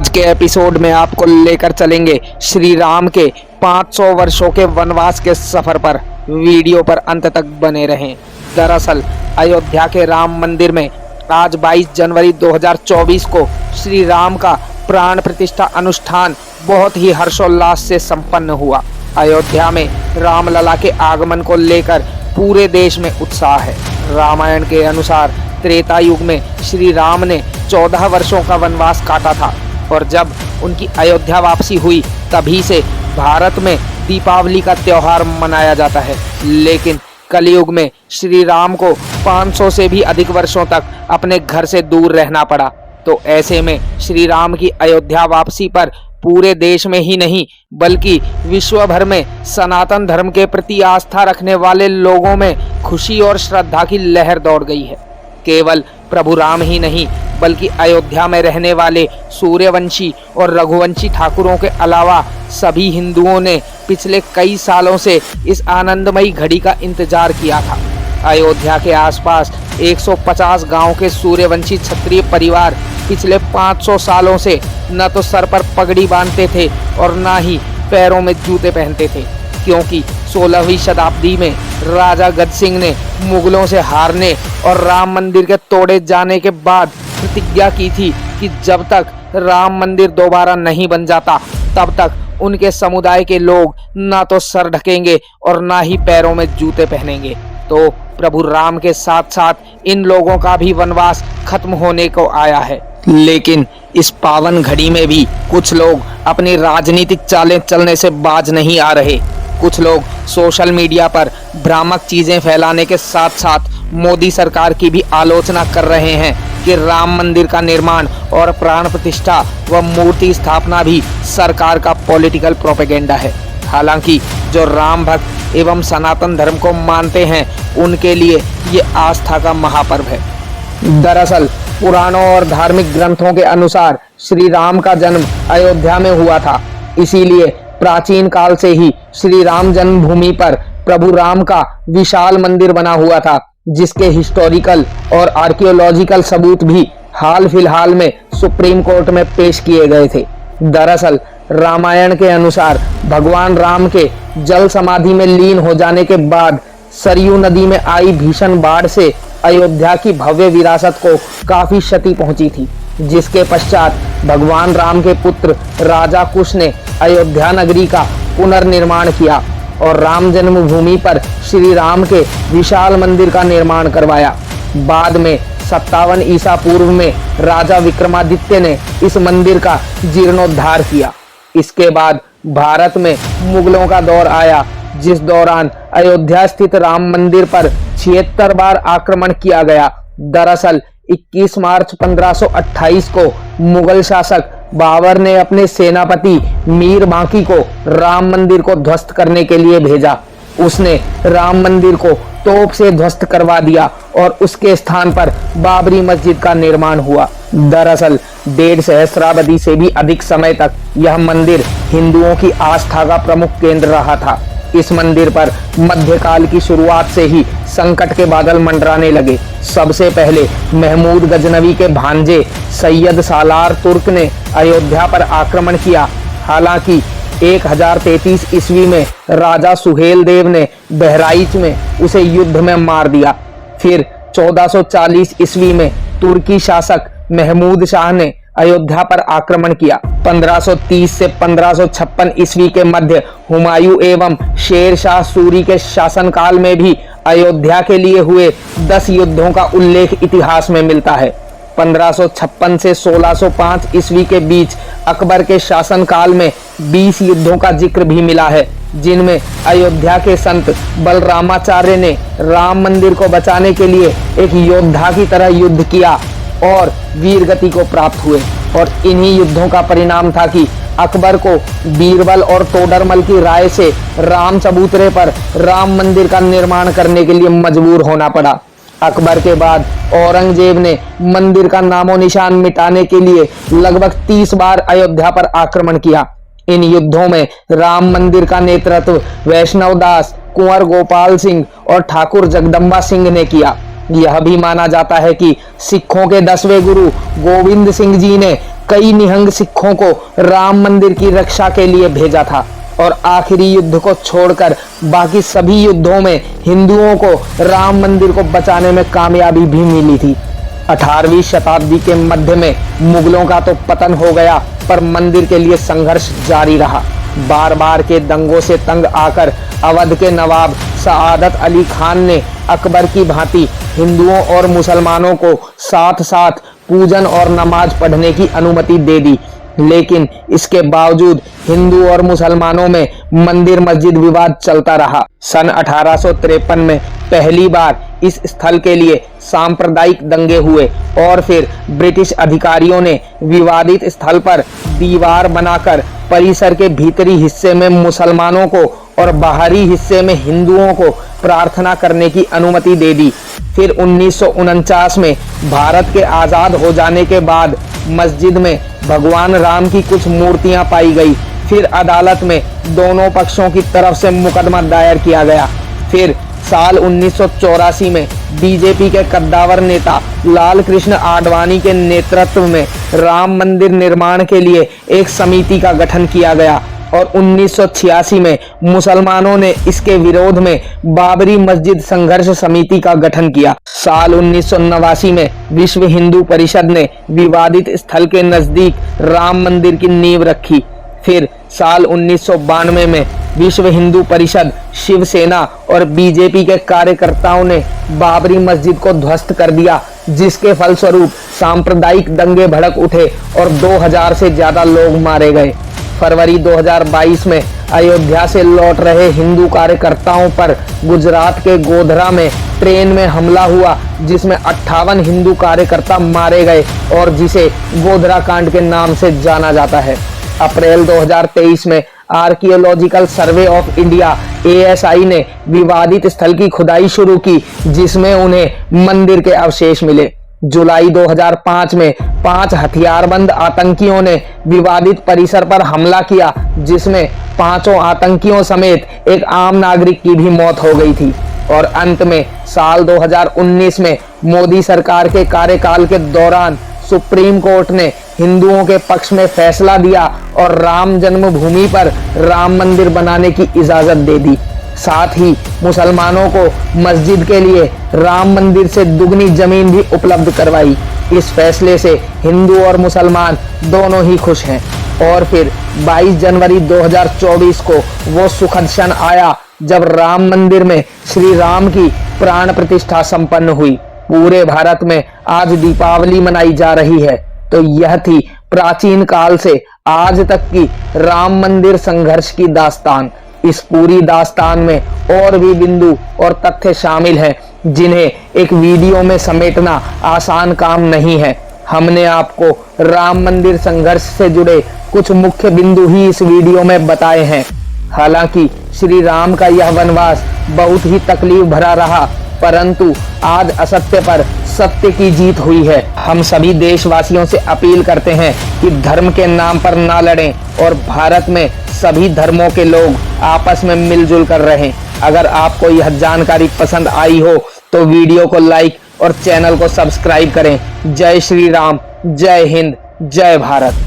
आज के एपिसोड में आपको लेकर चलेंगे श्री राम के 500 वर्षों के वनवास के सफर पर। वीडियो पर अंत तक बने रहें। दरअसल अयोध्या के राम मंदिर में आज 22 जनवरी 2024 को श्री राम का प्राण प्रतिष्ठा अनुष्ठान बहुत ही हर्षोल्लास से संपन्न हुआ। अयोध्या में रामलला के आगमन को लेकर पूरे देश में उत्साह है। रामायण के अनुसार त्रेता युग में श्री राम ने 14 वर्षों का वनवास काटा था और जब उनकी अयोध्या वापसी हुई तभी से भारत में दीपावली का त्योहार मनाया जाता है। लेकिन कलयुग में श्री राम को 500 से भी अधिक वर्षों तक अपने घर से दूर रहना पड़ा। तो ऐसे में श्री राम की अयोध्या वापसी पर पूरे देश में ही नहीं बल्कि विश्व भर में सनातन धर्म के प्रति आस्था रखने वाले लोगों में खुशी और श्रद्धा की लहर दौड़ गई है। केवल प्रभु राम ही नहीं बल्कि अयोध्या में रहने वाले सूर्यवंशी और रघुवंशी ठाकुरों के अलावा सभी हिंदुओं ने पिछले कई सालों से इस आनंदमयी घड़ी का इंतजार किया था। अयोध्या के आसपास 150 गांव के सूर्यवंशी क्षत्रिय परिवार पिछले 500 सालों से न तो सर पर पगड़ी बांधते थे और न ही पैरों में जूते पहनते थे, क्योंकि 16वीं शताब्दी में राजा गज सिंह ने मुगलों से हारने और राम मंदिर के तोड़े जाने के बाद प्रतिज्ञा की थी कि जब तक राम मंदिर दोबारा नहीं बन जाता तब तक उनके समुदाय के लोग ना तो सर ढकेंगे और ना ही पैरों में जूते पहनेंगे। तो प्रभु राम के साथ साथ इन लोगों का भी वनवास खत्म होने को आया है। लेकिन इस पावन घड़ी में भी कुछ लोग अपनी राजनीतिक चालें चलने से बाज नहीं आ रहे। कुछ लोग सोशल मीडिया पर भ्रामक चीजें फैलाने के साथ साथ मोदी सरकार की भी आलोचना कर रहे हैं कि राम मंदिर का निर्माण और प्राण प्रतिष्ठा व मूर्ति स्थापना भी सरकार का पॉलिटिकल प्रोपेगेंडा है। हालांकि जो राम भक्त एवं सनातन धर्म को मानते हैं उनके लिए ये आस्था का महापर्व है। दरअसल पुराणों और धार्मिक ग्रंथों के अनुसार श्री राम का जन्म अयोध्या में हुआ था। इसीलिए प्राचीन काल से ही श्री राम जन्मभूमि पर प्रभु राम का विशाल मंदिर बना हुआ था, जिसके हिस्टोरिकल और आर्कियोलॉजिकल सबूत भी हाल फिलहाल में सुप्रीम कोर्ट में पेश किए गए थे। दरअसल रामायण के अनुसार भगवान राम के जल समाधि में लीन हो जाने के बाद सरयू नदी में आई भीषण बाढ़ से अयोध्या की भव्य विरासत को काफी क्षति पहुंची थी, जिसके पश्चात भगवान राम के पुत्र राजा कुश ने अयोध्या नगरी का पुनर्निर्माण किया और राम जन्मभूमि पर श्री राम के विशाल मंदिर का निर्माण करवाया। बाद में 57 ईसा पूर्व में राजा विक्रमादित्य ने इस मंदिर का जीर्णोद्धार किया। इसके बाद भारत में मुगलों का दौर आया, जिस दौरान अयोध्या स्थित राम मंदिर पर 76 बार आक्रमण किया गया। दरअसल 21 मार्च 1528 को मुगल शासक बाबर ने अपने सेनापति मीर बांकी को राम मंदिर को ध्वस्त करने के लिए भेजा। उसने राम मंदिर को तोप से ध्वस्त करवा दिया और उसके स्थान पर बाबरी मस्जिद का निर्माण हुआ। दरअसल 1.5 सहस्राब्दी से भी अधिक समय तक यह मंदिर हिंदुओं की आस्था का प्रमुख केंद्र रहा था। इस मंदिर पर मध्यकाल की शुरुआत से ही संकट के बादल मंडराने लगे। सबसे पहले महमूद गजनवी के भांजे सैयद सालार तुर्क ने अयोध्या पर आक्रमण किया। हालांकि 1033 ईस्वी में राजा सुहेल देव ने बहराइच में उसे युद्ध में मार दिया। फिर 1440 ईस्वी में तुर्की शासक महमूद शाह ने अयोध्या पर आक्रमण किया। 1530 से 1556 ईस्वी के मध्य हुमायूं एवं शेर शाह सूरी के शासनकाल में भी अयोध्या के लिए हुए 10 युद्धों का उल्लेख इतिहास में मिलता है। 1556 से 1605 ईस्वी के बीच अकबर के शासनकाल में 20 युद्धों का जिक्र भी मिला है, जिनमें अयोध्या के संत बलरामाचार्य ने राम मंदिर को बचाने के लिए एक योद्धा की तरह युद्ध किया और वीरगति को प्राप्त हुए। और इन्हीं युद्धों का परिणाम था कि अकबर को बीरबल और तोडरमल की राय से राम चबूतरे पर राम मंदिर का निर्माण करने के लिए मजबूर होना पड़ा। अकबर के बाद औरंगजेब ने मंदिर का नामो निशान मिटाने के लिए लगभग 30 बार अयोध्या पर आक्रमण किया। इन युद्धों में राम मंदिर का नेतृत्व वैष्णव दास, कुंवर गोपाल सिंह और ठाकुर जगदम्बा सिंह ने किया। यह भी माना जाता है कि सिखों के 10वें गुरु गोविंद सिंह जी ने कई निहंग सिखों को राम मंदिर की रक्षा के लिए भेजा था और आखिरी युद्ध को छोड़कर बाकी सभी युद्धों में हिंदुओं को राम मंदिर को बचाने में कामयाबी भी मिली थी। 18वीं शताब्दी के मध्य में मुगलों का तो पतन हो गया, पर मंदिर के लिए संघर्ष जारी रहा। बार बार के दंगों से तंग आकर अवध के नवाब सआदत अली खान ने अकबर की भांति हिंदुओं और मुसलमानों को साथ साथ पूजन और नमाज पढ़ने की अनुमति दे दी, लेकिन इसके बावजूद हिंदू और मुसलमानों में मंदिर मस्जिद विवाद चलता रहा। सन 1853 में पहली बार इस स्थल के लिए सांप्रदायिक दंगे हुए और फिर ब्रिटिश अधिकारियों ने विवादित स्थल पर दीवार बनाकर परिसर के भीतरी हिस्से में मुसलमानों को और बाहरी हिस्से में हिंदुओं को प्रार्थना करने की अनुमति दे दी। फिर 1949 में भारत के आज़ाद हो जाने के बाद मस्जिद में भगवान राम की कुछ मूर्तियां पाई गई। फिर अदालत में दोनों पक्षों की तरफ से मुकदमा दायर किया गया। फिर साल 1984 में बीजेपी के कद्दावर नेता लाल कृष्ण आडवाणी के नेतृत्व में राम मंदिर निर्माण के लिए एक समिति का गठन किया गया और 1986 में मुसलमानों ने इसके विरोध में बाबरी मस्जिद संघर्ष समिति का गठन किया। साल 1989 में विश्व हिंदू परिषद ने विवादित स्थल के नजदीक राम मंदिर की नींव रखी। फिर साल 1992 में विश्व हिंदू परिषद, शिवसेना और बीजेपी के कार्यकर्ताओं ने बाबरी मस्जिद को ध्वस्त कर दिया, जिसके फलस्वरूप सांप्रदायिक दंगे भड़क उठे और 2000 से ज्यादा लोग मारे गए। फरवरी 2022 में अयोध्या से लौट रहे हिंदू कार्यकर्ताओं पर गुजरात के गोधरा में ट्रेन में हमला हुआ, जिसमें 58 हिंदू कार्यकर्ता मारे गए और जिसे गोधरा कांड के नाम से जाना जाता है। अप्रैल 2023 में archaeological survey of India ASI ने विवादित स्थल की खुदाई शुरू की, जिसमें उन्हें मंदिर के अवशेष मिले। जुलाई 2005 में 5 हथियारबंद आतंकियों ने विवादित परिसर पर हमला किया, जिसमें 5 आतंकियों समेत एक आम नागरिक की भी मौत हो गई थी। और अंत में साल 2019 में मोदी सरकार के कार्यकाल के दौरान सुप्रीम कोर्ट ने हिंदुओं के पक्ष में फैसला दिया और राम जन्मभूमि पर राम मंदिर बनाने की इजाजत दे दी। साथ ही मुसलमानों को मस्जिद के लिए राम मंदिर से दुगनी जमीन भी उपलब्ध करवाई। इस फैसले से हिंदू और मुसलमान दोनों ही खुश हैं। और फिर 22 जनवरी 2024 को वो सुखद क्षण आया जब राम मंदिर में श्री राम की प्राण प्रतिष्ठा संपन्न हुई। पूरे भारत में आज दीपावली मनाई जा रही है, तो यह थी प्राचीन काल से आज तक की राम मंदिर संघर्ष की दास्तान। इस पूरी दास्तान में और भी बिंदु और तथ्य शामिल हैं, जिन्हें एक वीडियो में समेटना आसान काम नहीं है। हमने आपको राम मंदिर संघर्ष से जुड़े कुछ मुख्य बिंदु ही इस वीडियो में बताए हैं। हालांकि श्री राम का यह वनवास बहुत ही तकलीफ भरा रहा, परंतु आज असत्य पर सत्य की जीत हुई है। हम सभी देशवासियों से अपील करते हैं कि धर्म के नाम पर ना लड़ें और भारत में सभी धर्मों के लोग आपस में मिलजुल कर रहें। अगर आपको यह जानकारी पसंद आई हो तो वीडियो को लाइक और चैनल को सब्सक्राइब करें। जय श्री राम, जय हिंद, जय भारत।